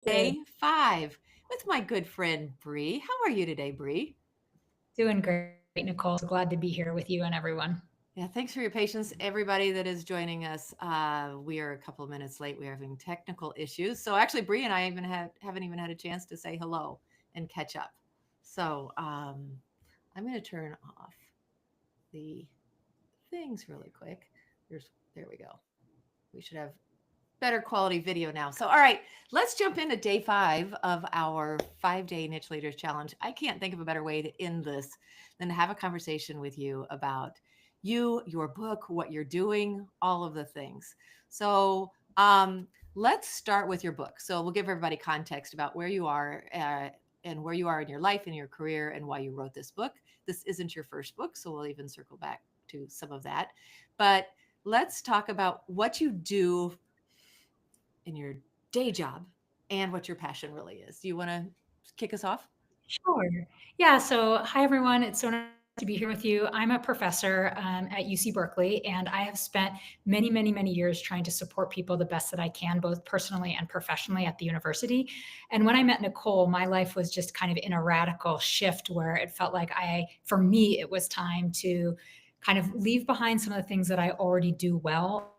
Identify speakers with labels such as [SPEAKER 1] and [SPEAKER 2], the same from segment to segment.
[SPEAKER 1] Good.
[SPEAKER 2] Day 5 with my good friend Bree. How are you today, Bree?
[SPEAKER 1] Doing great, Nicole. So glad to be here with you and everyone.
[SPEAKER 2] Yeah, thanks for your patience, everybody that is joining us. We are a couple of minutes late. We're having technical issues. So actually, Bree and I haven't even had a chance to say hello and catch up. So I'm going to turn off the things really quick. There we go. We should have better quality video now. So, all right, let's jump into day 5 of our 5-day Niche Leaders Challenge. I can't think of a better way to end this than to have a conversation with you about you, your book, what you're doing, all of the things. So, let's start with your book. So, we'll give everybody context about where you are. And where you are in your life and your career and why you wrote this book. This isn't your first book, so we'll even circle back to some of that. But let's talk about what you do in your day job and what your passion really is. Do you want to kick us off?
[SPEAKER 1] Sure. Yeah. So, hi, everyone. It's so nice to be here with you. I'm a professor at UC Berkeley, and I have spent many, many, many years trying to support people the best that I can, both personally and professionally at the university. And when I met Nicole, my life was just kind of in a radical shift where it felt like for me, it was time to kind of leave behind some of the things that I already do well,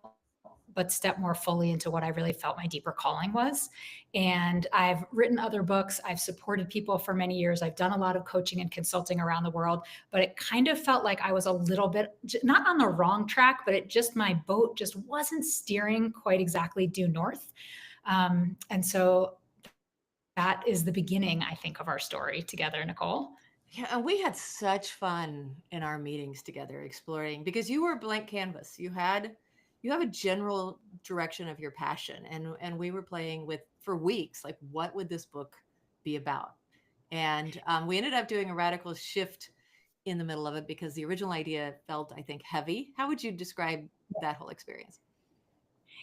[SPEAKER 1] but step more fully into what I really felt my deeper calling was. And I've written other books. I've supported people for many years. I've done a lot of coaching and consulting around the world, but it kind of felt like I was a little bit not on the wrong track, but my boat just wasn't steering quite exactly due north. And so that is the beginning, I think, of our story together, Nicole.
[SPEAKER 2] Yeah, and we had such fun in our meetings together exploring because you were a blank canvas. You have a general direction of your passion and we were playing with for weeks like what would this book be about? And we ended up doing a radical shift in the middle of it because the original idea felt, I think, heavy. How would you describe that whole experience?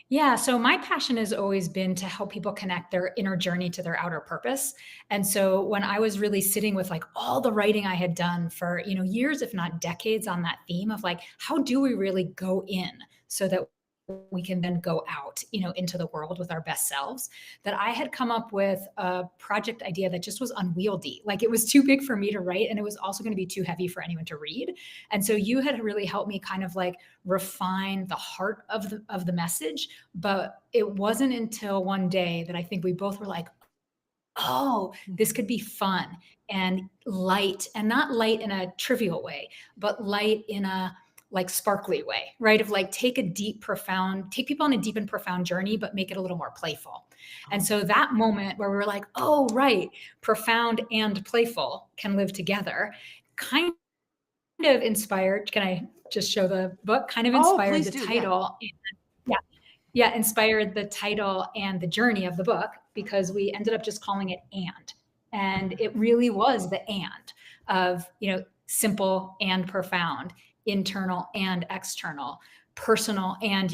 [SPEAKER 1] Yeah, so my passion has always been to help people connect their inner journey to their outer purpose. And so when I was really sitting with like all the writing I had done for, years if not decades on that theme of like how do we really go in so that we can then go out, into the world with our best selves, that I had come up with a project idea that just was unwieldy. Like it was too big for me to write and it was also going to be too heavy for anyone to read. And so you had really helped me kind of like refine the heart of the message, but it wasn't until one day that I think we both were like, oh, this
[SPEAKER 2] Mhm.
[SPEAKER 1] could be fun and light, and not light in a trivial way, but light in a like sparkly way, right? Of like take people on a deep and profound journey, but make it a little more playful. And
[SPEAKER 2] Oh,
[SPEAKER 1] so that moment where we were like, oh, right, profound and playful can live together, kind of inspired. Can I just show the book? Kind of
[SPEAKER 2] oh,
[SPEAKER 1] inspired
[SPEAKER 2] please
[SPEAKER 1] the
[SPEAKER 2] do. Yeah.
[SPEAKER 1] title. Yeah, yeah, inspired the title and the journey of the book because we ended up just calling it and it really was the and of simple and profound, internal and external, personal and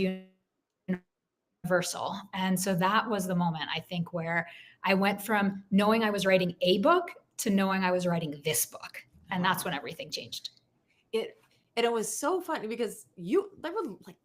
[SPEAKER 1] universal. And so that was the moment I think where I went from knowing I was writing a book to knowing I was writing this book, and that's
[SPEAKER 2] Oh,
[SPEAKER 1] when everything changed.
[SPEAKER 2] it and it was so fun because there were like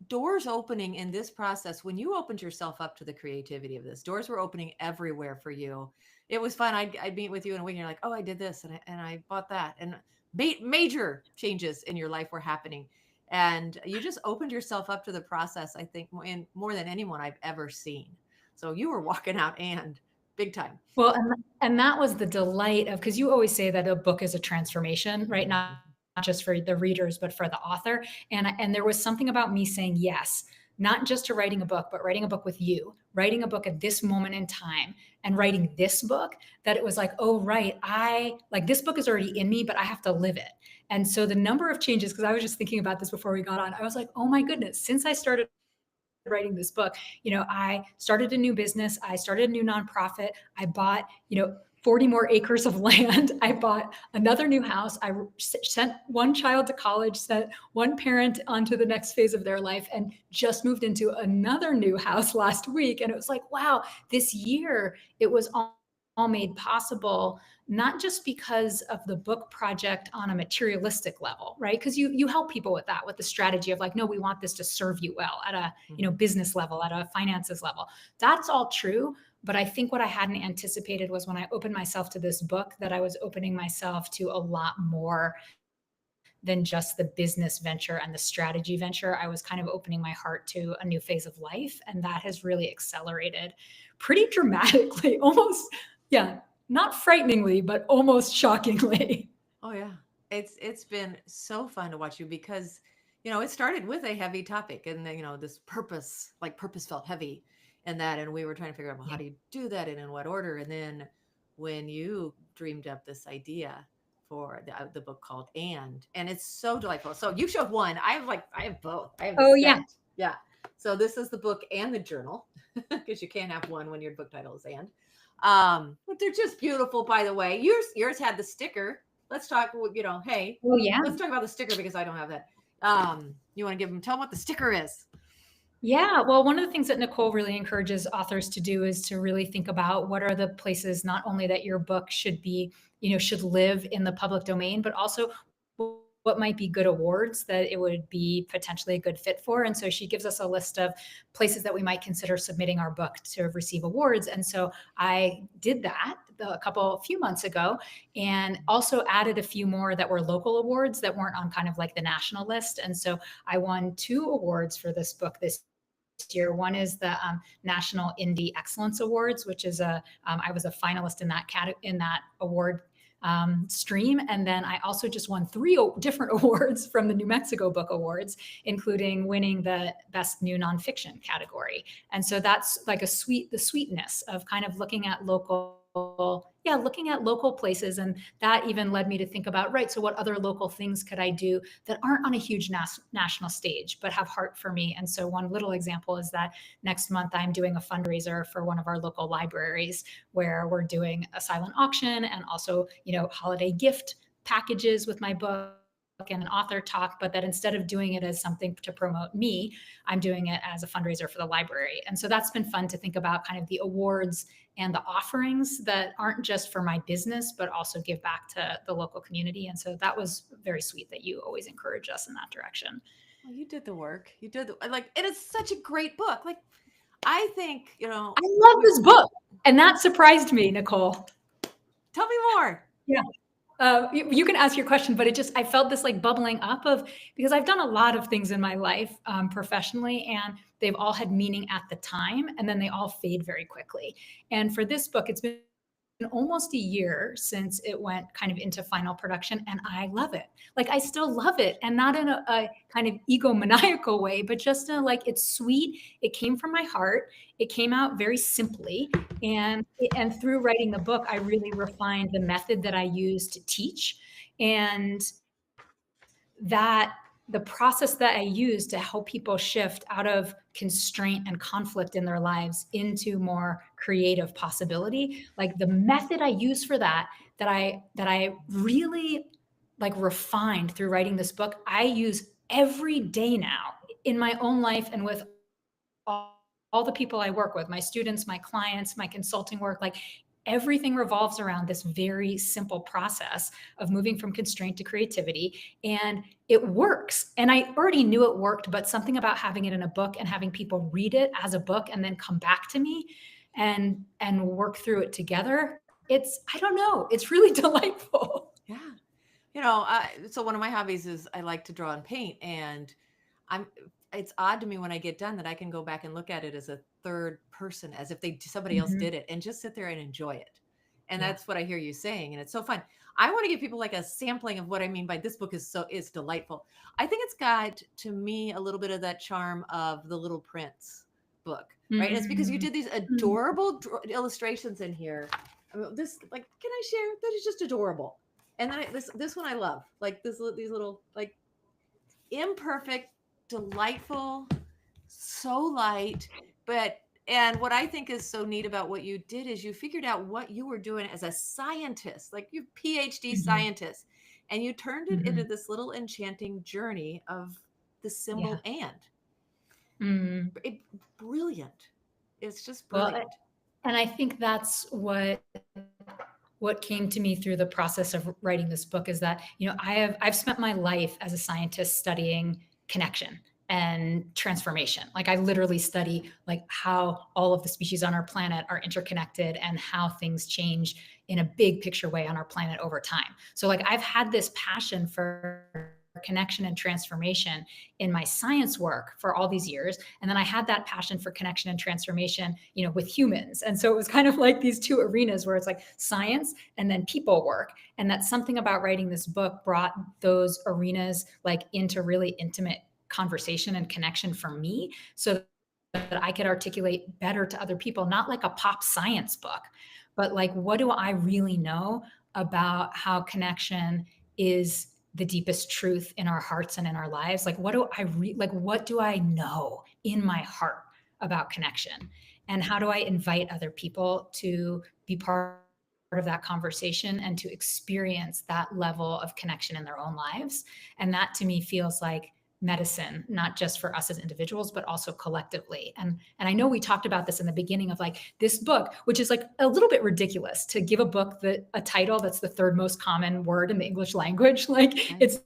[SPEAKER 2] doors opening in this process when you opened yourself up to the creativity of this. Doors were opening everywhere for you. It was fun. I'd meet with you in a week and you're like, oh, I did this and I bought that. And major changes in your life were happening. And you just opened yourself up to the process, I think, more than anyone I've ever seen. So you were walking out and big time.
[SPEAKER 1] Well, and that was the delight of, because you always say that a book is a transformation, right? Not just for the readers, but for the author. And there was something about me saying yes, not just to writing a book, but writing a book with you, writing a book at this moment in time, and writing this book, that it was like, oh, right, I like this book is already in me, but I have to live it. And so the number of changes, because I was just thinking about this before we got on, I was like, oh my goodness, since I started writing this book, I started a new business, I started a new nonprofit, I bought, 40 more acres of land. I bought another new house. I sent one child to college, sent one parent onto the next phase of their life, and just moved into another new house last week. And it was like, wow, this year it was all made possible, not just because of the book project on a materialistic level, right? Because you help people with that, with the strategy of like, no, we want this to serve you well at a
[SPEAKER 2] Mhm.
[SPEAKER 1] business level, at a finances level. That's all true. But I think what I hadn't anticipated was when I opened myself to this book, that I was opening myself to a lot more than just the business venture and the strategy venture. I was kind of opening my heart to a new phase of life. And that has really accelerated pretty dramatically, almost, yeah, not frighteningly, but almost shockingly.
[SPEAKER 2] Oh yeah. It's been so fun to watch you because it started with a heavy topic and then, this purpose, like purpose felt heavy and that and we were trying to figure out, well, how
[SPEAKER 1] Yeah.
[SPEAKER 2] do you do that and in what order? And then when you dreamed up this idea for the book called and it's so delightful. So you showed one. I have both. I have the
[SPEAKER 1] Oh, yeah.
[SPEAKER 2] set. Yeah. So this is the book and the journal because you can't have one when your book title is and. But they're just beautiful, by the way. Yours had the sticker. Let's talk. Hey,
[SPEAKER 1] Oh, yeah.
[SPEAKER 2] let's talk about the sticker because I don't have that. You want to tell them what the sticker is?
[SPEAKER 1] Yeah, well, one of the things that Nicole really encourages authors to do is to really think about what are the places not only that your book should be, should live in the public domain, but also what might be good awards that it would be potentially a good fit for. And so she gives us a list of places that we might consider submitting our book to receive awards. And so I did that a few months ago, and also added a few more that were local awards that weren't on kind of like the national list. And so I won 2 awards for this book this year. One is the National Indie Excellence Awards, which is I was a finalist in that award stream, and then I also just won 3 different awards from the New Mexico Book Awards, including winning the Best New Nonfiction category. And so that's like the sweetness of kind of looking at local places. And that even led me to think about, right, so what other local things could I do that aren't on a huge national stage but have heart for me? And so one little example is that next month I'm doing a fundraiser for one of our local libraries where we're doing a silent auction and also holiday gift packages with my book and an author talk, but that instead of doing it as something to promote me, I'm doing it as a fundraiser for the library. And so that's been fun to think about, kind of the awards and the offerings that aren't just for my business, but also give back to the local community. And so that was very sweet that you always encourage us in that direction.
[SPEAKER 2] Well, you did the work. You did and it's such a great book. Like, I think
[SPEAKER 1] I love this book. And that surprised me, Nicole.
[SPEAKER 2] Tell me more.
[SPEAKER 1] Yeah. You can ask your question, but I felt this like bubbling up because I've done a lot of things in my life professionally, and they've all had meaning at the time, and then they all fade very quickly. And for this book, it's been almost a year since it went kind of into final production, and I love it. Like, I still love it, and not in a kind of egomaniacal way, but just in like, it's sweet. It came from my heart. It came out very simply, and through writing the book, I really refined the method that I use to teach, and that the process that I use to help people shift out of constraint and conflict in their lives into more creative possibility. Like, the method I use for that I really like refined through writing this book, I use every day now in my own life and with all the people I work with, my students, my clients, my consulting work. Like, everything revolves around this very simple process of moving from constraint to creativity. And it works. And I already knew it worked, but something about having it in a book and having people read it as a book and then come back to me and work through it together, I don't know, it's really delightful.
[SPEAKER 2] Yeah. So one of my hobbies is I like to draw and paint, and I'm it's odd to me when I get done that I can go back and look at it as a third person, as if somebody else
[SPEAKER 1] Mhm.
[SPEAKER 2] did it, and just sit there and enjoy it. And
[SPEAKER 1] Yeah.
[SPEAKER 2] that's what I hear you saying, and it's so fun. I want to give people like a sampling of what I mean by this book is delightful. I think it's got to me a little bit of that charm of the Little Prince book, right? And it's because you
[SPEAKER 1] Mhm.
[SPEAKER 2] did these
[SPEAKER 1] Mhm.
[SPEAKER 2] adorable illustrations in here. I mean, can I share? That is just adorable. And then this one I love, like these little like imperfect, delightful, so light, but and what I think is so neat about what you did is you figured out what you were doing as a scientist, like you PhD
[SPEAKER 1] Mhm.
[SPEAKER 2] scientist, and you turned it into
[SPEAKER 1] Mhm.
[SPEAKER 2] this little enchanting journey of the
[SPEAKER 1] Yeah.
[SPEAKER 2] symbol and.
[SPEAKER 1] Mhm.
[SPEAKER 2] It, brilliant. It's just
[SPEAKER 1] Well,
[SPEAKER 2] brilliant.
[SPEAKER 1] and I think that's what came to me through the process of writing this book is that, I've spent my life as a scientist studying connection and transformation. Like I literally study like how all of the species on our planet are interconnected and how things change in a big picture way on our planet over time. So like I've had this passion for connection and transformation in my science work for all these years, and then I had that passion for connection and transformation, with humans. And so it was kind of like these two arenas where it's like science and then people work. And that something about writing this book brought those arenas like into really intimate conversation and connection for me, so that I could articulate better to other people, not like a pop science book, but like, what do I really know about how connection is the deepest truth in our hearts and in our lives? Like, what do I know in my heart about connection? And how do I invite other people to be part of that conversation and to experience that level of connection in their own lives? And that to me feels like medicine, not just for us as individuals, but also collectively. And I know we talked about this in the beginning of like this book, which is like a little bit ridiculous to give a book that a title that's the third most common word in the English language. Like
[SPEAKER 2] Right.
[SPEAKER 1] it's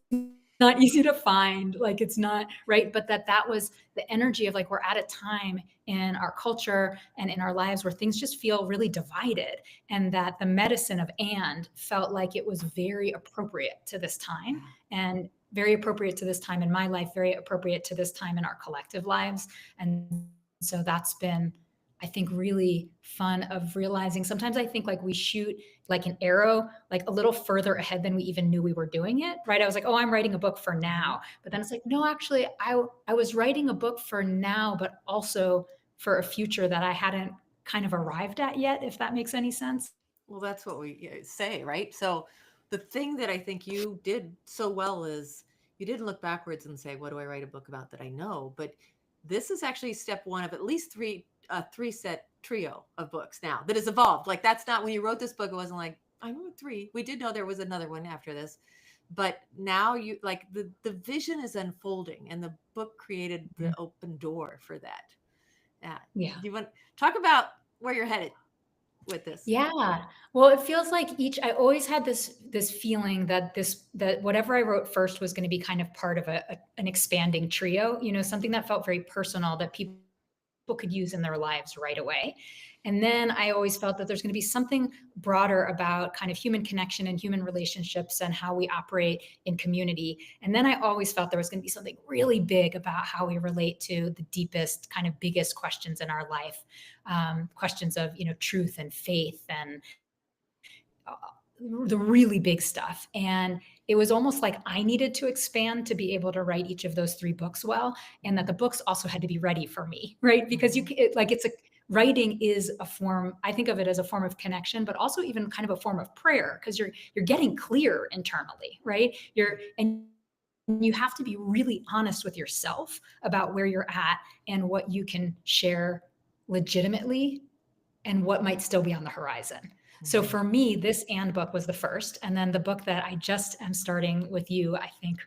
[SPEAKER 1] not easy to find, like it's not right, but that was the energy of like we're at a time in our culture and in our lives where things just feel really divided, and that the medicine of and felt like it was very appropriate to this time,
[SPEAKER 2] Yeah.
[SPEAKER 1] and very appropriate to this time in my life, very appropriate to this time in our collective lives. And so that's been, I think, really fun of realizing. Sometimes I think like we shoot like an arrow like a little further ahead than we even knew we were doing it, right? I was like, oh, I'm writing a book for
[SPEAKER 2] Mhm.
[SPEAKER 1] now. But then it's like, no, actually, I was writing a book for now, but also for a future that I hadn't kind of arrived at yet, if that makes any sense.
[SPEAKER 2] Well, that's what we say, right? So the thing that I think you did so well is you didn't look backwards and say, "What do I write a book about that I know?" But this is actually step one of at least three, a three set trio of books now that has evolved. Like that's not when you wrote this book, it wasn't like I wrote three. We did know there was another one after this, but now you like the vision is unfolding, and the book created the
[SPEAKER 1] Mhm.
[SPEAKER 2] open door for that. Yeah.
[SPEAKER 1] Yeah.
[SPEAKER 2] Do you want talk about where you're headed with this?
[SPEAKER 1] Yeah. Well, it feels like each I always had this feeling that that whatever I wrote first was going to be kind of part of an expanding trio, something that felt very personal that people could use in their lives right away. And then I always felt that there's going to be something broader about kind of human connection and human relationships and how we operate in community. And then I always felt there was going to be something really big about how we relate to the deepest, kind of biggest questions in our life, questions of, truth and faith and uh, the really big stuff. And it was almost like I needed to expand to be able to write each of those three books well, and that the books also had to be ready for me, right? Because
[SPEAKER 2] Mhm.
[SPEAKER 1] like it's a writing is a form. I think of it as a form of connection, but also even kind of a form of prayer, because you're getting clear internally, right? And you have to be really honest with yourself about where you're at and what you can share legitimately and what might still be on the horizon. So
[SPEAKER 2] Mhm.
[SPEAKER 1] for me, this and book was the first. And then the book that I just am starting with you, I think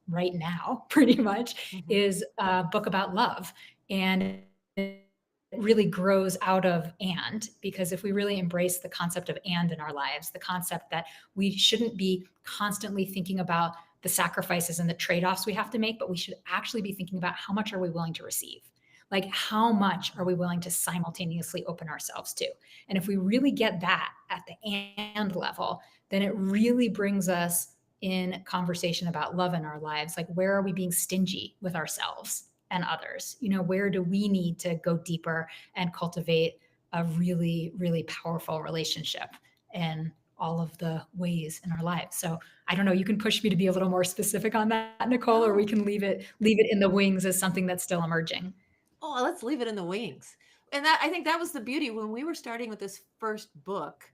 [SPEAKER 1] right now, pretty much,
[SPEAKER 2] Mhm.
[SPEAKER 1] is a book about love. And it really grows out of and, because if we really embrace the concept of and in our lives, the concept that we shouldn't be constantly thinking about the sacrifices and the trade-offs we have to make, but we should actually be thinking about how much are we willing to receive? Like how much are
[SPEAKER 2] Mhm.
[SPEAKER 1] we willing to simultaneously open ourselves to? And if we really get that at the and level, then it really brings us in conversation about love in our lives. Like, where are we being stingy with ourselves and others? Where do we need to go deeper and cultivate a really, really powerful relationship in all of the ways in our lives? So I don't know, you can push me to be a little more specific on that, Nicole, or we
[SPEAKER 2] No.
[SPEAKER 1] can leave it in the wings as something that's still emerging.
[SPEAKER 2] Oh, well, let's leave it in the wings. And that I think that was the beauty when we were starting with this first book.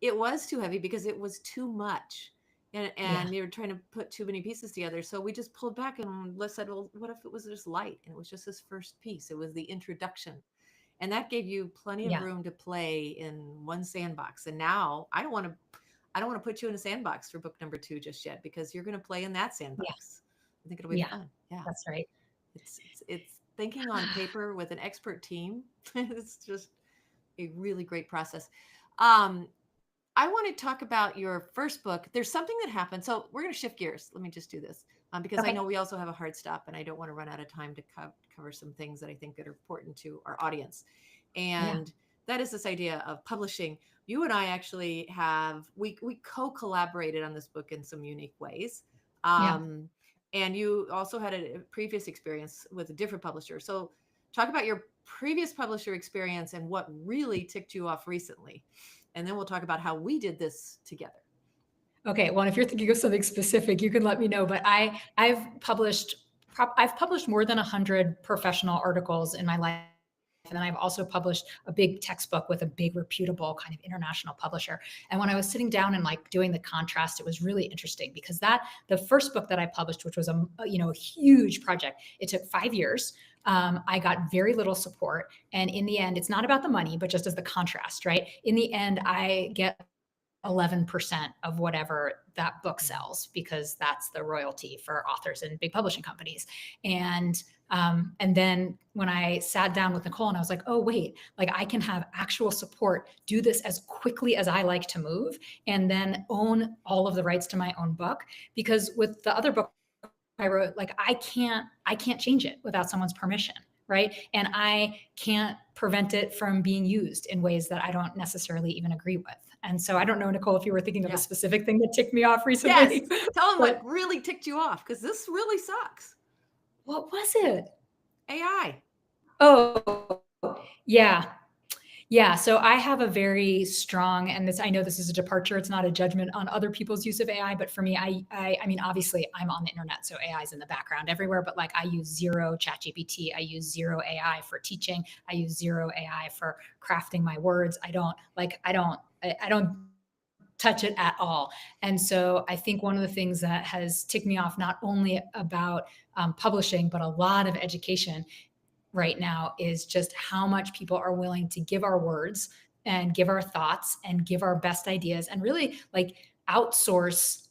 [SPEAKER 2] It was too heavy because it was too much.
[SPEAKER 1] Yeah.
[SPEAKER 2] And you were trying to put too many pieces together. So we just pulled back and let's said, well, what if it was just light? And it was just this first piece. It was the introduction. And that gave you plenty of
[SPEAKER 1] Yeah.
[SPEAKER 2] room to play in one sandbox. And now I don't want to put you in a sandbox for book number two just yet because you're going to play in that
[SPEAKER 1] Yeah.
[SPEAKER 2] sandbox. I think it'll be
[SPEAKER 1] Yeah.
[SPEAKER 2] fun. Yeah.
[SPEAKER 1] That's right.
[SPEAKER 2] It's thinking on paper with an expert team. It's just a really great process. Um, I want to talk about your first book. There's something that happened. So we're going to shift gears. Let me just do this. because I
[SPEAKER 1] Okay.
[SPEAKER 2] know we also have a hard stop, and I don't want to run out of time to cover some things that I think that are important to our audience.
[SPEAKER 1] Yeah.
[SPEAKER 2] And that is this idea of publishing. You and I actually we co-collaborated on this book in some unique ways.
[SPEAKER 1] Yeah.
[SPEAKER 2] Um, and you also had a previous experience with a different publisher. So talk about your previous publisher experience and what really ticked you off recently. And then we'll talk about how we did this together.
[SPEAKER 1] Okay. Well, if you're thinking of something specific, you can let me know. But I've published more than 100 professional articles in my life. And then I've also published a big textbook with a big, reputable kind of international publisher. And when I was sitting down and like doing the contrast, it was really interesting because the first book that I published, which was a huge project, it took 5 years. I got very little support, and in the end, it's not about the money, but just as the contrast, right? In the end, I get 11% of whatever that book sells because that's the royalty for authors and big publishing companies. And then when I sat down with Nicole and I was like, oh wait, like I can have actual support, do this as quickly as I like to move, and then own all of the rights to my own book. Because with the other book I wrote, like I can't change it without someone's permission, right? And I can't prevent it from being used in ways that I don't necessarily even agree with. And so I don't know, Nicole, if you were thinking of a
[SPEAKER 2] Yeah.
[SPEAKER 1] specific thing that ticked me off
[SPEAKER 2] Yes.
[SPEAKER 1] recently,
[SPEAKER 2] Tell them what
[SPEAKER 1] but
[SPEAKER 2] really ticked you off, because this really sucks.
[SPEAKER 1] what was it?
[SPEAKER 2] AI.
[SPEAKER 1] Oh, yeah. Yeah, so I have a very strong, and this I know this is a departure. It's not a judgment on other people's use of AI, but for me, I mean, obviously, I'm on the internet, so AI is in the background everywhere. But like, I use zero ChatGPT. I use zero AI for teaching. I use zero AI for crafting my words. I don't touch it at all. And so I think one of the things that has ticked me off, not only about publishing, but a lot of education right now, is just how much people are willing to give our words and give our thoughts and give our best ideas and really like outsource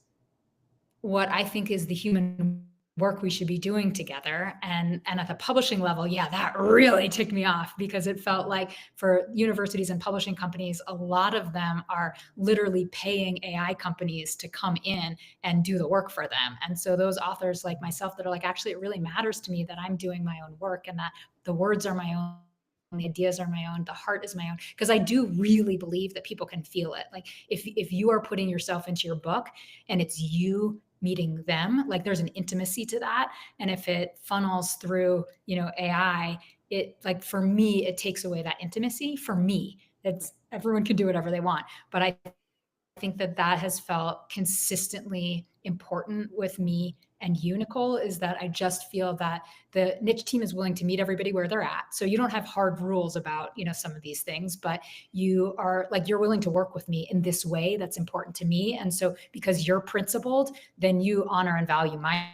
[SPEAKER 1] what I think is the human work we should be doing together. And at the publishing level, yeah, that really ticked me off because it felt like for universities and publishing companies, a lot of them are literally paying AI companies to come in and do the work for them. And so those authors like myself that are like, actually, it really matters to me that I'm doing my own work and that the words are my own, the ideas are my own, the heart is my own, because I do really believe that people can feel it. Like if you are putting yourself into your book and it's you meeting them, like there's an intimacy to that. And if it funnels through AI, it, like, for me, it takes away that intimacy. For me, it's, everyone can do whatever they want, but I think that that has felt consistently important with me and you, Nicole, is that I just feel that the niche team is willing to meet everybody where they're at. So you don't have hard rules about, some of these things, but you are like, you're willing to work with me in this way that's important to me. And so because you're principled, then you honor and value my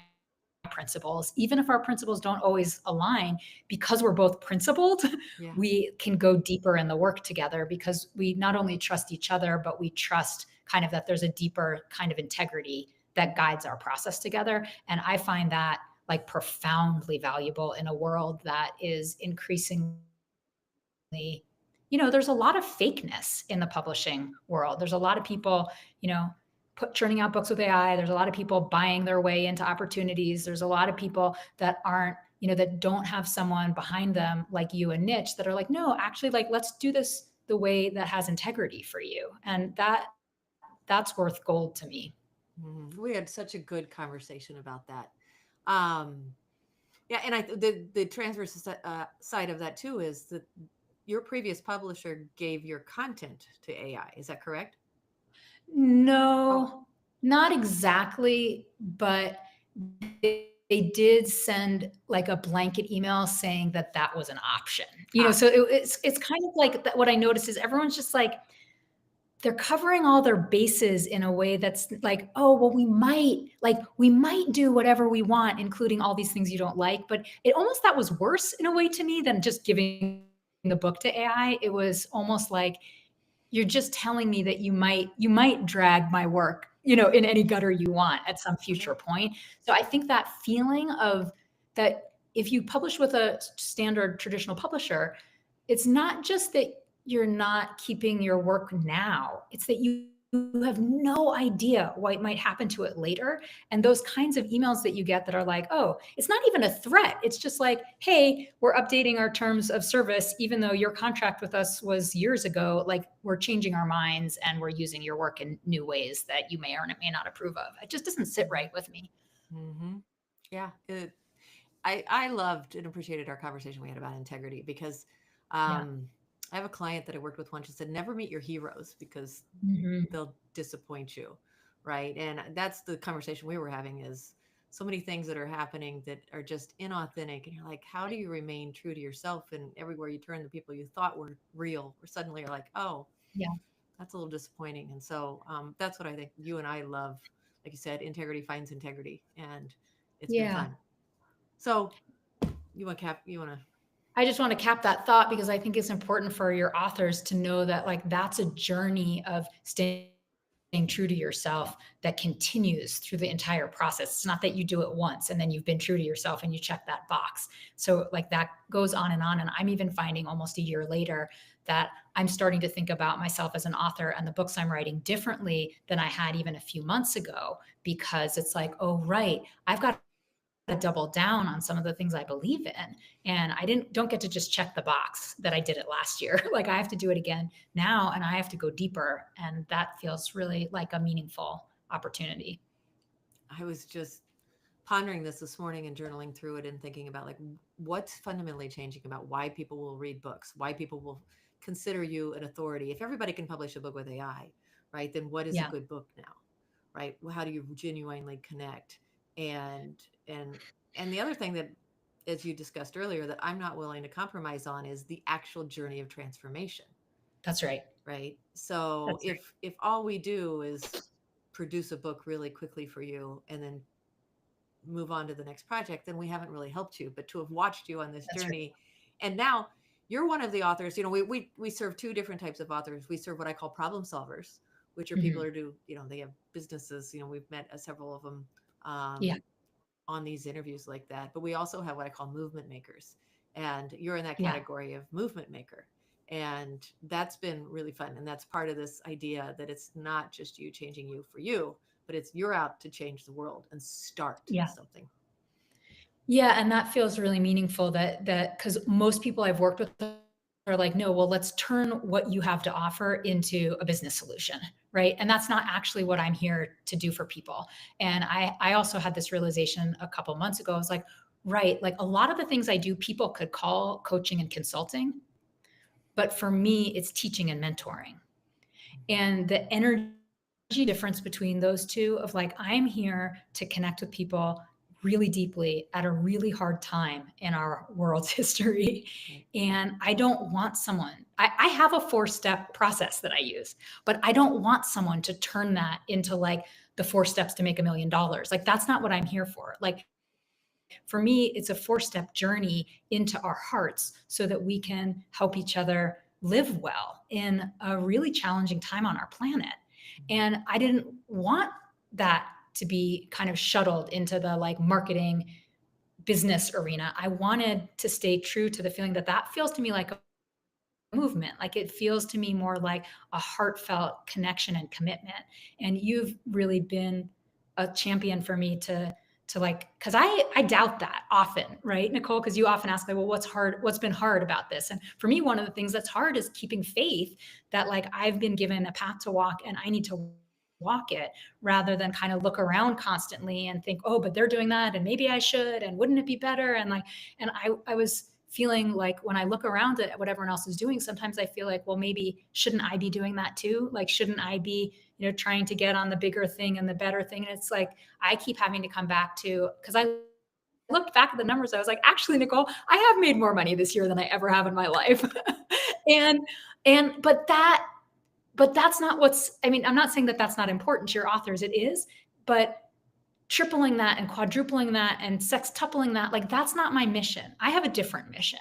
[SPEAKER 1] principles, even if our principles don't always align. Because we're both principled,
[SPEAKER 2] Yeah.
[SPEAKER 1] we can go deeper in the work together because we not only trust each other, but we trust kind of that there's a deeper kind of integrity that guides our process together. And I find that like profoundly valuable in a world that is increasingly, there's a lot of fakeness in the publishing world. There's a lot of people, churning out books with AI. There's a lot of people buying their way into opportunities. There's a lot of people that aren't, that don't have someone behind them like you and Niche that are like, no, actually, like, let's do this the way that has integrity for you. And that's worth gold to me.
[SPEAKER 2] We had such a good conversation about that. Um, yeah, and the transverse side of that too is that your previous publisher gave your content to AI. Is that correct? Oh,
[SPEAKER 1] No, not exactly, but they did send like a blanket email saying that that was an option.
[SPEAKER 2] ah,
[SPEAKER 1] So it's kind of like that. What I noticed is everyone's just like, they're covering all their bases in a way that's like, oh, well, we might do whatever we want, including all these things you don't like. But it almost, that was worse in a way to me than just giving the book to AI. It was almost like, you're just telling me that you might drag my work, in any gutter you want at some future
[SPEAKER 2] right.
[SPEAKER 1] point. So I think that feeling of that, if you publish with a standard traditional publisher, it's not just that you're not keeping your work now, it's that you have no idea what might happen to it later. And those kinds of emails that you get that are like, oh, it's not even a threat. It's just like, hey, we're updating our terms of service, even though your contract with us was years ago. Like, we're changing our minds and we're using your work in new ways that you may or may not approve of. It just doesn't sit right with me.
[SPEAKER 2] Mm-hmm. Yeah. I loved and appreciated our conversation we had about integrity because
[SPEAKER 1] Yeah.
[SPEAKER 2] I have a client that I worked with once who said, never meet your heroes because
[SPEAKER 1] Hmm.
[SPEAKER 2] they'll disappoint you. Right. And that's the conversation we were having is so many things that are happening that are just inauthentic. And you're like, how do you remain true to yourself? And everywhere you turn, the people you thought were real, or suddenly are like, oh,
[SPEAKER 1] Yeah.
[SPEAKER 2] that's a little disappointing. And so that's what I think you and I love. Like you said, integrity finds integrity. And it's been
[SPEAKER 1] Yeah.
[SPEAKER 2] fun. So you want cap? You want to?
[SPEAKER 1] I just want to cap that thought because I think it's important for your authors to know that like that's a journey of staying true to yourself that continues through the entire process. It's not that you do it once and then you've been true to yourself and you check that box. So like that goes on and on. And I'm even finding almost a year later that I'm starting to think about myself as an author and the books I'm writing differently than I had even a few months ago, because it's like, oh, right, I've got to double down on some of the things I believe in. And I don't get to just check the box that I did it last year. Like I have to do it again now and I have to go deeper. And that feels really like a meaningful opportunity.
[SPEAKER 2] I was just pondering this morning and journaling through it and thinking about like what's fundamentally changing about why people will read books, why people will consider you an authority. If everybody can publish a book with AI, right, then what is a
[SPEAKER 1] Yeah,
[SPEAKER 2] good book now, right? Well, how do you genuinely connect? And and and the other thing that, as you discussed earlier, that I'm not willing to compromise on is the actual journey of transformation,
[SPEAKER 1] that's right.
[SPEAKER 2] right? So
[SPEAKER 1] That's right.
[SPEAKER 2] if all we do is produce a book really quickly for you and then move on to the next project, then we haven't really helped you. But to have watched you on this
[SPEAKER 1] That's right.
[SPEAKER 2] journey, and now you're one of the authors. You know, we serve two different types of authors. We serve what I call problem solvers, which are people
[SPEAKER 1] Hmm.
[SPEAKER 2] who do, you know, they have businesses. You know, we've met several of them
[SPEAKER 1] Yeah.
[SPEAKER 2] on these interviews like that. But we also have what I call movement makers, and you're in that
[SPEAKER 1] Yeah.
[SPEAKER 2] category of movement maker. And that's been really fun. And that's part of this idea that it's not just you changing you for you, but it's you're out to change the world and start
[SPEAKER 1] Yeah.
[SPEAKER 2] something.
[SPEAKER 1] Yeah, and that feels really meaningful that because most people I've worked with are like, no, well, let's turn what you have to offer into a business solution, right? And that's not actually what I'm here to do for people. And I also had this realization a couple months ago. I was like, right, like a lot of the things I do, people could call coaching and consulting, but for me, it's teaching and mentoring. And the energy difference between those two of like I'm here to connect with people really deeply at a really hard time in our world's history.
[SPEAKER 2] Right.
[SPEAKER 1] And I don't want someone, I have a 4-step process that I use, but I don't want someone to turn that into like the 4 steps to make $1 million. Like that's not what I'm here for. Like for me, it's a 4-step journey into our hearts so that we can help each other live well in a really challenging time on our planet.
[SPEAKER 2] Mhm.
[SPEAKER 1] And I didn't want that to be kind of shuttled into the like marketing business arena. I wanted to stay true to the feeling that that feels to me like a movement. Like it feels to me more like a heartfelt connection and commitment. And you've really been a champion for me to like because I doubt that often, right, Nicole? Because you often ask like, well, what's hard? What's been hard about this? And for me, one of the things that's hard is keeping faith that like I've been given a path to walk and I need to walk it rather than kind of look around constantly and think, oh, but they're doing that and maybe I should and wouldn't it be better? And like, and I was feeling like when I look around at what everyone else is doing, sometimes I feel like, well, maybe shouldn't I be doing that too? Like, shouldn't I be, trying to get on the bigger thing and the better thing? And it's like, I keep having to come back to, because I looked back at the numbers. I was like, actually, Nicole, I have made more money this year than I ever have in my life. and, but that's not what's, I mean, I'm not saying that that's not important to your authors. It is, but tripling that and quadrupling that and sextupling that, like that's not my mission. I have a different mission.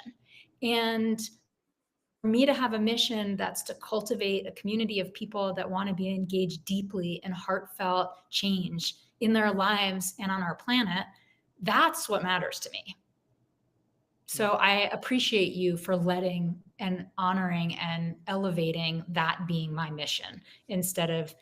[SPEAKER 1] And for me to have a mission that's to cultivate a community of people that want to be engaged deeply in heartfelt change in their lives and on our planet, that's what matters to me.
[SPEAKER 2] Yeah.
[SPEAKER 1] So I appreciate you for letting and honoring and elevating that being my mission instead of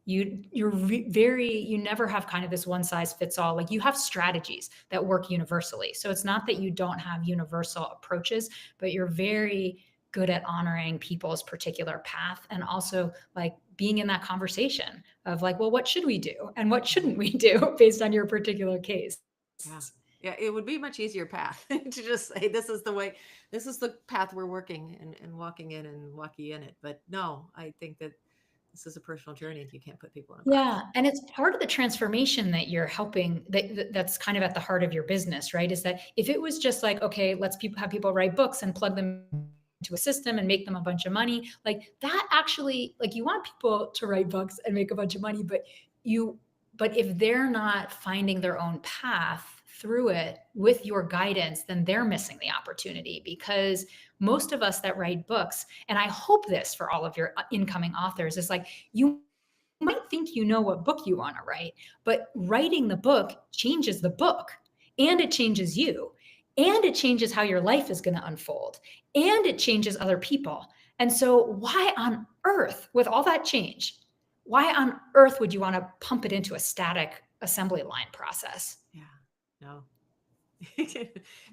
[SPEAKER 1] you never have kind of this one size fits all. Like, you have strategies that work universally. So it's not that you don't have universal approaches, but you're very good at honoring people's particular path, and also like being in that conversation of like, well, what should we do and what shouldn't we do based on your particular case.
[SPEAKER 2] Yeah. Yeah, it would be a much easier path to just say this is the way, this is the path we're working and walking in and walking in it. But no, I think that this is a personal journey and you can't put people in a
[SPEAKER 1] Yeah,
[SPEAKER 2] box.
[SPEAKER 1] and it's part of the transformation that you're helping, that's kind of at the heart of your business, right? Is that if it was just like, okay, let's people have people write books and plug them into a system and make them a bunch of money, like that actually, like, you want people to write books and make a bunch of money, you but if they're not finding their own path through it with your guidance, then they're missing the opportunity. Because most of us that write books, and I hope this for all of your incoming authors, is like, you might think you know what book you want to write, but writing the book changes the book, and it changes you, and it changes how your life is going to unfold, and it changes other people. And so, why on earth, with all that change, why on earth would you want to pump it into a static assembly line process?
[SPEAKER 2] Yeah. No.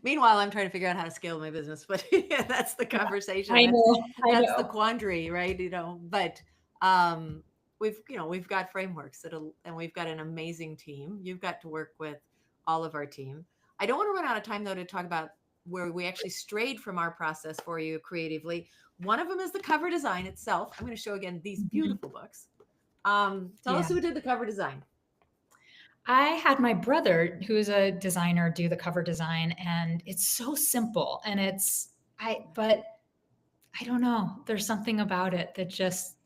[SPEAKER 2] Meanwhile, I'm trying to figure out how to scale my business, but yeah, that's the conversation.
[SPEAKER 1] I know, I
[SPEAKER 2] That's the
[SPEAKER 1] know.
[SPEAKER 2] quandary, right? But we've got frameworks that'll, and we've got an amazing team. You've got to work with all of our team. I don't want to run out of time though to talk about where we actually strayed from our process for you creatively. One of them is the cover design itself. I'm going to show again these
[SPEAKER 1] Mhm.
[SPEAKER 2] beautiful books. Tell us
[SPEAKER 1] Yeah.
[SPEAKER 2] who did the cover design.
[SPEAKER 1] I had my brother, who is a designer, do the cover design, and it's so simple. And but I don't know. There's something about it that just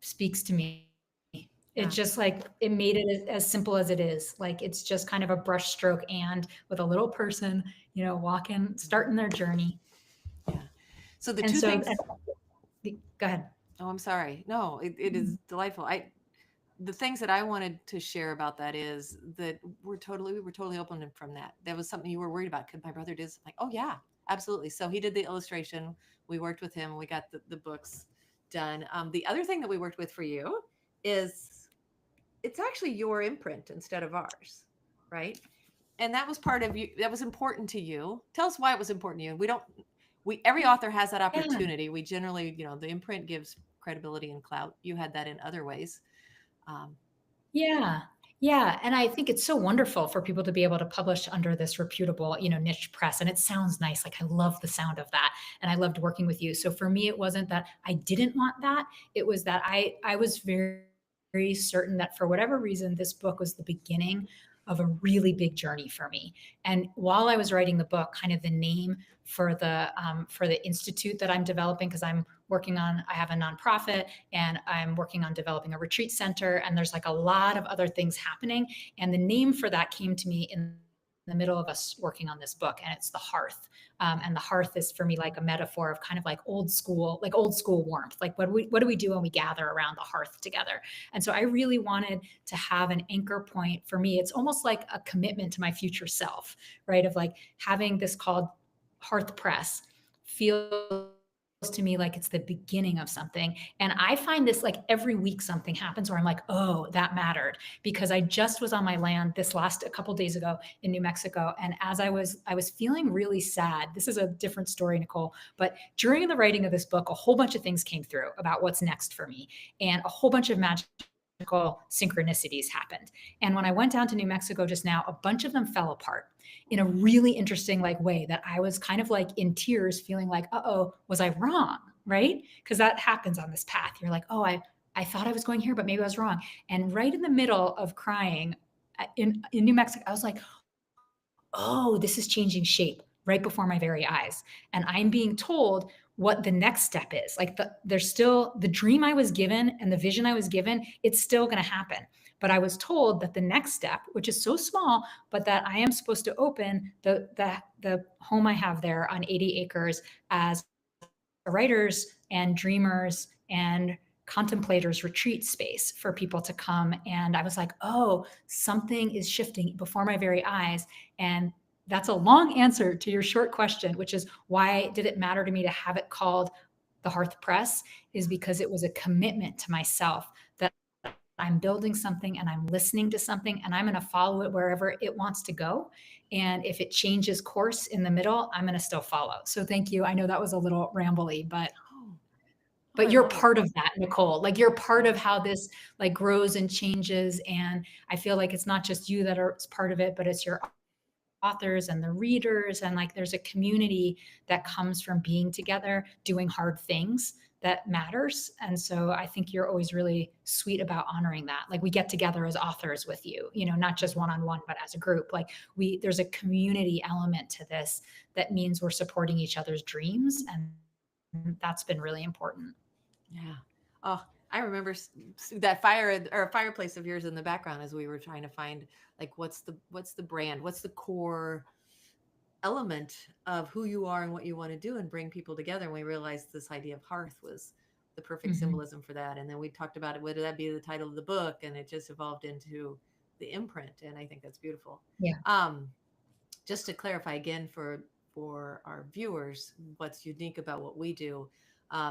[SPEAKER 1] speaks to me. It's
[SPEAKER 2] Yeah.
[SPEAKER 1] just like it made it as simple as it is. Like, it's just kind of a brush stroke, and with a little person, walking, starting their journey.
[SPEAKER 2] Yeah. So the
[SPEAKER 1] And
[SPEAKER 2] two
[SPEAKER 1] so,
[SPEAKER 2] things.
[SPEAKER 1] go ahead.
[SPEAKER 2] Oh, I'm sorry. No, it is delightful. The things that I wanted to share about that is that we were totally open from that. That was something you were worried about. Could my brother do this? Like, oh yeah, absolutely. So he did the illustration. We worked with him. We got the books done. The other thing that we worked with for you is it's actually your imprint instead of ours, right? And that was part of you. That was important to you. Tell us why it was important to you. We every author has that
[SPEAKER 1] Yeah.
[SPEAKER 2] opportunity. We generally, the imprint gives credibility and clout. You had that in other ways. Um,
[SPEAKER 1] Yeah. Yeah, and I think it's so wonderful for people to be able to publish under this reputable, niche press, and it sounds nice. Like, I love the sound of that, and I loved working with you. So for me, it wasn't that I didn't want that. It was that I was very, very certain that for whatever reason, this book was the beginning of a really big journey for me. And while I was writing the book, kind of the name for the institute that I'm developing, because I have a nonprofit, and I'm working on developing a retreat center, and there's like a lot of other things happening. And the name for that came to me in the middle of us working on this book, and it's the hearth. And the hearth is for me like a metaphor of kind of like old school warmth. Like, what do we do when we gather around the hearth together? And so I really wanted to have an anchor point for me. It's almost like a commitment to my future self, right? Of like having this called Hearth Press feels to me like it's the beginning of something. And I find this like every week something happens where I'm like, oh, that mattered, because I just was on my land this last a couple days ago in New Mexico. And as I was feeling really sad. This is a different story, Nicole, but during the writing of this book, a whole bunch of things came through about what's next for me. And a whole bunch of magical synchronicities happened. And when I went down to New Mexico just now, a bunch of them fell apart in a really interesting like way that I was kind of like in tears, feeling like, uh-oh, was I wrong? Right? Because that happens on this path. You're like, oh, I thought I was going here, but maybe I was wrong. And right in the middle of crying in New Mexico, I was like, oh, this is changing shape right before my very eyes. And I'm being told what the next step is. Like, there's still the dream I was given and the vision I was given, it's still going to happen. But I was told that the next step, which is so small, but that I am supposed to open the home I have there on 80 acres as writers and dreamers and contemplators retreat space for people to come. And I was like, oh, something is shifting before my very eyes. And that's a long answer to your short question, which is why did it matter to me to have it called the Hearth Press? Is because it was a commitment to myself that I'm building something and I'm listening to something and I'm going to follow it wherever it wants to go. And if it changes course in the middle, I'm going to still follow. So thank you. I know that was a little rambly,
[SPEAKER 2] Oh, oh,
[SPEAKER 1] but
[SPEAKER 2] I
[SPEAKER 1] you're
[SPEAKER 2] love it.
[SPEAKER 1] part of that, Nicole. Like you're part
[SPEAKER 2] Yeah.
[SPEAKER 1] of how this like grows and changes. And I feel like it's not just you that are part of it, but it's your authors and the readers, and like there's a community that comes from being together doing hard things that matters. And so I think you're always really sweet about honoring that. Like we get together as authors with you, not just
[SPEAKER 2] Mhm.
[SPEAKER 1] one on one, but as a group. Like there's a community element to this that means we're supporting each other's dreams, and that's been really important.
[SPEAKER 2] Yeah. Oh, I remember that fire or fireplace of yours in the background as we were trying to find like what's the brand, what's the core element of who you are and what you want to do and bring people together. And we realized this idea of hearth was the perfect
[SPEAKER 1] Mm-hmm.
[SPEAKER 2] symbolism for that. And then we talked about it, whether that be the title of the book, and it just evolved into the imprint. And I think that's beautiful.
[SPEAKER 1] Yeah.
[SPEAKER 2] Um, just to clarify again for our viewers, what's unique about what we do.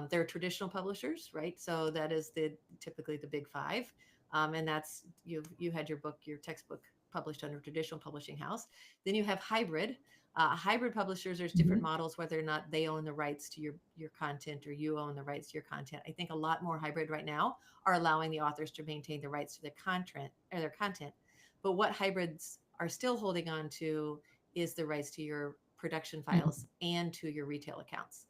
[SPEAKER 2] They're traditional publishers, right? So that is the typically the big five, and that's you had your textbook published under traditional publishing house. Then you have hybrid. Hybrid publishers, there's different
[SPEAKER 1] Mm-hmm.
[SPEAKER 2] models whether or not they own the rights to your content or you own the rights to your content. I think a lot more hybrid right now are allowing the authors to maintain the rights to their content. But what hybrids are still holding on to is the rights to your production
[SPEAKER 1] Mm-hmm.
[SPEAKER 2] files and to your retail accounts.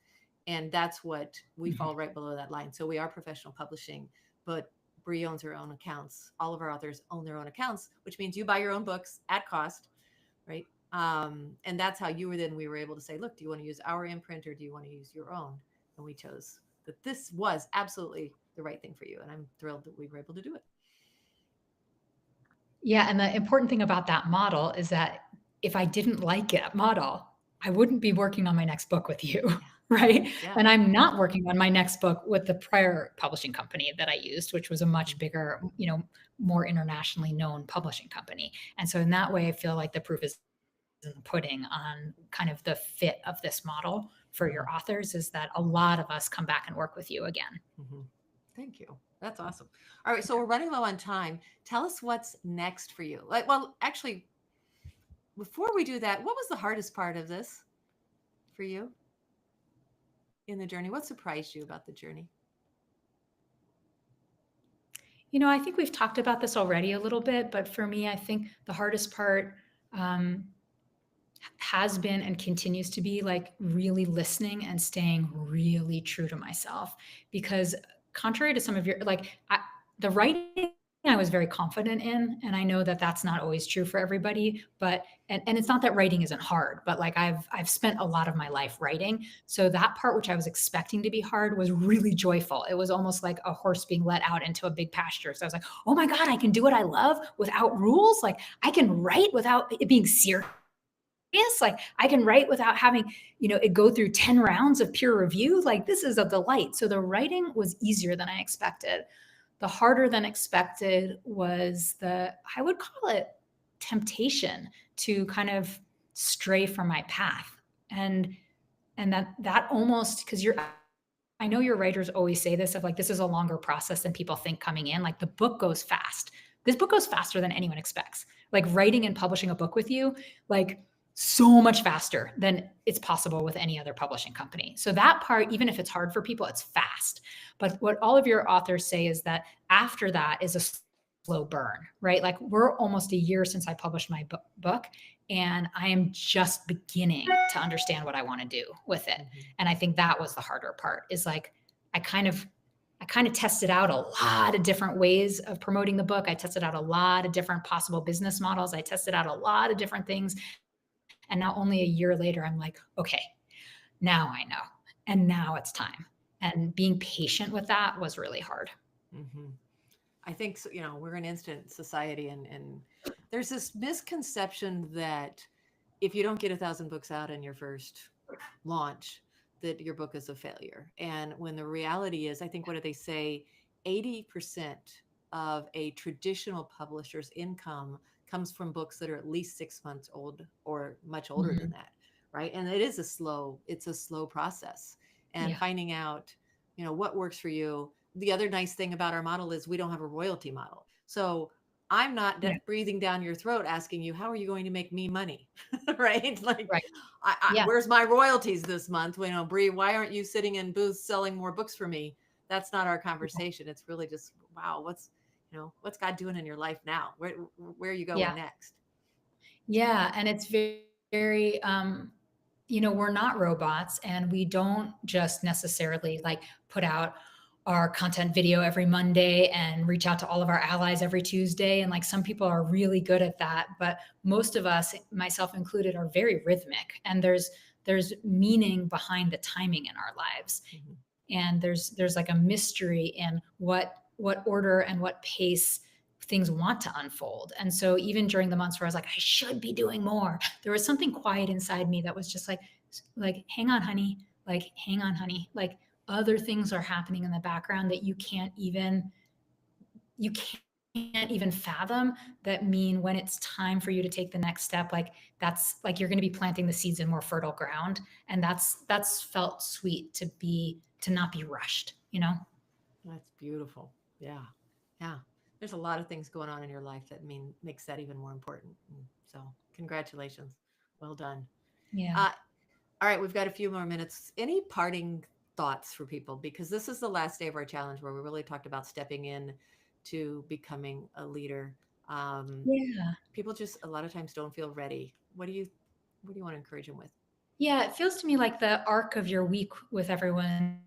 [SPEAKER 2] And that's what we fall right below that line. So we are professional publishing, but Bree owns her own accounts. All of our authors own their own accounts, which means you buy your own books at cost, right? And that's how we were able to say, look, do you want to use our imprint or do you want to use your own? And we chose that this was absolutely the right thing for you. And I'm thrilled that we were able to do it.
[SPEAKER 1] Yeah, and the important thing about that model is that if I didn't like that model, I wouldn't be working on my next book with you,
[SPEAKER 2] Yeah.
[SPEAKER 1] right?
[SPEAKER 2] Yeah.
[SPEAKER 1] And I'm not working on my next book with the prior publishing company that I used, which was a
[SPEAKER 2] Mm-hmm.
[SPEAKER 1] much bigger, more internationally known publishing company. And so in that way, I feel like the proof is in the pudding on kind of the fit of this model for
[SPEAKER 2] Mm-hmm.
[SPEAKER 1] your authors is that a lot of us come back and work with you again.
[SPEAKER 2] Mm-hmm. Thank you. That's awesome. All right, so we're running low on time. Tell us what's next for you. Like, well, actually, before we do that, what was the hardest part of this for you in the journey? What surprised you about the journey?
[SPEAKER 1] I think we've talked about this already a little bit, but for me, I think the hardest part um, has been and continues to be like really listening and staying really true to myself. Because contrary to some of your, the writing I was very confident in, and I know that that's not always true for everybody, but and it's not that writing isn't hard, but like I've spent a lot of my life writing, so that part which I was expecting to be hard was really joyful. It was almost like a horse being let out into a big pasture. So I was like, oh my god, I can do what I love without rules. Like I can write without it being serious. Like I can write without having, it go through 10 rounds of peer review. Like this is a delight. So the writing was easier than I expected. The harder than expected was I would call it temptation to kind of stray from my path. And that almost, because I know your writers always say this of like, this is a longer process than people think coming in. Like the book goes fast. This book goes faster than anyone expects. Like writing and publishing a book with you, like so much faster than it's possible with any other publishing company. So that part, even if it's hard for people, it's fast. But what all of your authors say is that after that is a slow burn, right? Like we're almost a year since I published my book, and I am just beginning to understand what I want to do with it.
[SPEAKER 2] Mm-hmm.
[SPEAKER 1] And I think that was the harder part is like, I kind of tested out a lot of different ways of promoting the book. I tested out a lot of different possible business models. I tested out a lot of different things. And now only a year later, I'm like, okay, now I know. And now it's time. And being patient with that was really hard.
[SPEAKER 2] Mm-hmm. I think so, we're an instant society, and there's this misconception that if you don't get 1,000 books out in your first launch, that your book is a failure. And when the reality is, I think, what do they say? 80% of a traditional publisher's income comes from books that are at least 6 months old or much older than
[SPEAKER 1] Mm-hmm.
[SPEAKER 2] that, right? And it's a slow process. And
[SPEAKER 1] Yeah.
[SPEAKER 2] finding out, what works for you. the other nice thing about our model is we don't have a royalty model. So I'm not
[SPEAKER 1] Yeah.
[SPEAKER 2] breathing down your throat asking you, how are you going to make me money? Right? Like,
[SPEAKER 1] Right. Yeah.
[SPEAKER 2] where's my royalties this month? You know, Bree, why aren't you sitting in booths selling more books for me? That's not our
[SPEAKER 1] Yeah.
[SPEAKER 2] conversation. It's really just, wow, what's God doing in your life now? Where are you
[SPEAKER 1] Yeah.
[SPEAKER 2] going next?
[SPEAKER 1] Yeah. And it's very, we're not robots and we don't just necessarily like put out our content video every Monday and reach out to all of our allies every Tuesday. And like some people are really good at that, but most of us, myself included, are very rhythmic. And there's meaning behind the timing in our lives.
[SPEAKER 2] Mhm.
[SPEAKER 1] And there's like a mystery in what order and what pace things want to unfold. And so even during the months where I was like, I should be doing more, there was something quiet inside me that was just like, hang on, honey, like other things are happening in the background that you can't even fathom, that mean when it's time for you to take the next step, like that's like you're going to be planting the seeds in more fertile ground. And that's felt sweet to not be rushed, you know?
[SPEAKER 2] That's beautiful. Yeah. Yeah. There's a lot of things going on in your life that makes that even more important. So congratulations. Well done.
[SPEAKER 1] Yeah.
[SPEAKER 2] Uh, all right, we've got a few more minutes. Any parting thoughts for people? Because this is the last day of our challenge where we really talked about stepping in to becoming a leader. Um,
[SPEAKER 1] Yeah.
[SPEAKER 2] People just a lot of times don't feel ready. What do you want to encourage them with?
[SPEAKER 1] Yeah, it feels to me like the arc of your week with everyone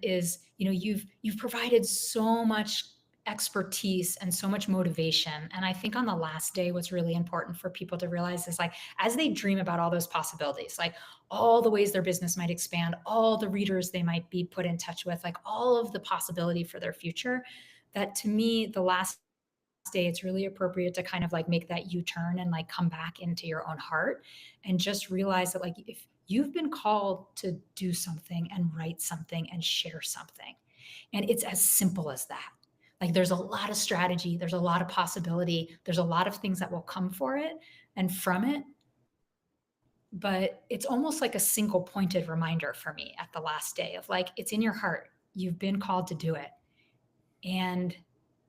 [SPEAKER 1] is, you've provided so much expertise and so much motivation. And I think on the last day, what's really important for people to realize is like, as they dream about all those possibilities, like all the ways their business might expand, all the readers they might be put in touch with, like all of the possibility for their future, that to me, the last day, it's really appropriate to kind of like make that U-turn and like come back into your own heart and just realize that like if you've been called to do something and write something and share something, and it's as simple as that. Like there's a lot of strategy, there's a lot of possibility, there's a lot of things that will come for it and from it, but it's almost like a single pointed reminder for me at the last day of like it's in your heart. You've been called to do it. And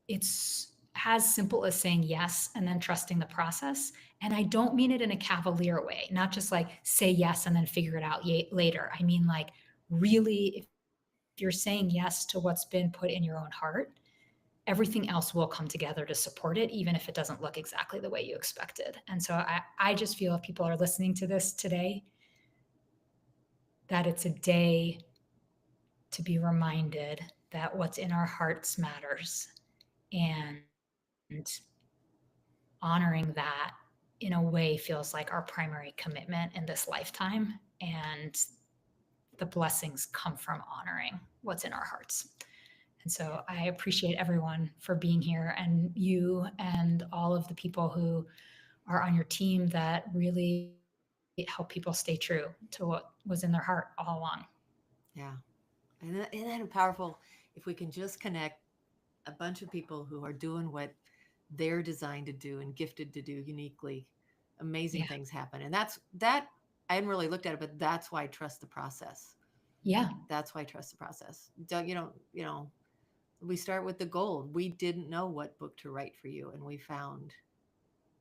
[SPEAKER 1] it's as simple as saying yes and then trusting the process. And I don't mean it in a cavalier way, not just like say yes and then figure it out later. I mean, like, really, if you're saying yes to what's been put in your own heart, everything else will come together to support it, even if it doesn't look exactly the way you expected. And so I just feel if people are listening to this today, that it's a day to be reminded that what's in our hearts matters. And honoring that in a way feels like our primary commitment in this lifetime. And the blessings come from honoring what's in our hearts. And
[SPEAKER 2] Yeah.
[SPEAKER 1] so I appreciate everyone for being here, and you and all of the people who are on your team that really help people stay true to what was in their heart all along.
[SPEAKER 2] Yeah. And isn't that powerful if we can just connect a bunch of people who are doing what they're designed to do and gifted to do uniquely, amazing
[SPEAKER 1] Yeah.
[SPEAKER 2] things happen. And that I hadn't really looked at it, but that's why I trust the process.
[SPEAKER 1] Yeah.
[SPEAKER 2] That's why I trust the process. We start with the goal. We didn't know what book to write for you, and we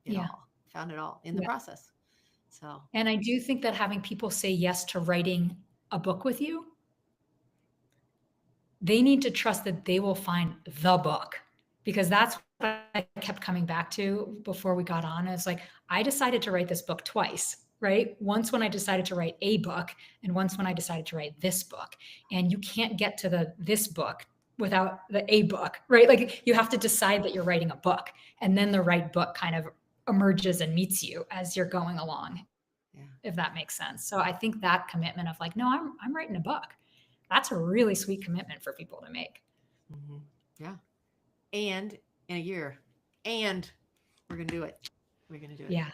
[SPEAKER 1] Yeah.
[SPEAKER 2] found it all in the
[SPEAKER 1] Yeah.
[SPEAKER 2] process. So
[SPEAKER 1] And I do think that having people say yes to writing a book with you, they need to trust that they will find the book, because that's what I kept coming back to before we got on. Is like, I decided to write this book twice, right? Once when I decided to write a book, and once when I decided to write this book. And you can't get to this book without the a book, right? Like you have to decide that you're writing a book, and then the right book kind of emerges and meets you as you're going along,
[SPEAKER 2] yeah.
[SPEAKER 1] if that makes sense. So I think that commitment of like, no, I'm writing a book. That's a really sweet commitment for people to make.
[SPEAKER 2] Hmm. Yeah. And in a year. And we're gonna do it. We're gonna do it.
[SPEAKER 1] Yeah.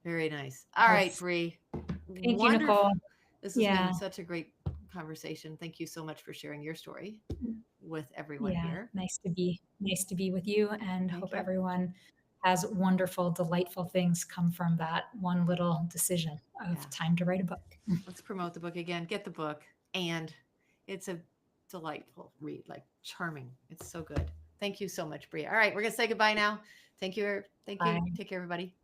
[SPEAKER 2] Very nice. All right,
[SPEAKER 1] That's
[SPEAKER 2] Bree.
[SPEAKER 1] Thank you, Nicole.
[SPEAKER 2] Wonderful. This has
[SPEAKER 1] Yeah.
[SPEAKER 2] been such a great conversation. Thank you so much for sharing your story with everyone
[SPEAKER 1] Yeah.
[SPEAKER 2] here.
[SPEAKER 1] Nice to be with you, and
[SPEAKER 2] Thank
[SPEAKER 1] hope
[SPEAKER 2] you.
[SPEAKER 1] everyone has wonderful, delightful things come from that one little decision of
[SPEAKER 2] Yeah.
[SPEAKER 1] time to write a book.
[SPEAKER 2] Let's promote the book again. Get the book. And it's a delightful read, like charming. It's so good. Thank you so much, Bria. All right, we're gonna say goodbye now. Thank you. Thank you.
[SPEAKER 1] Bye.
[SPEAKER 2] Take care, everybody.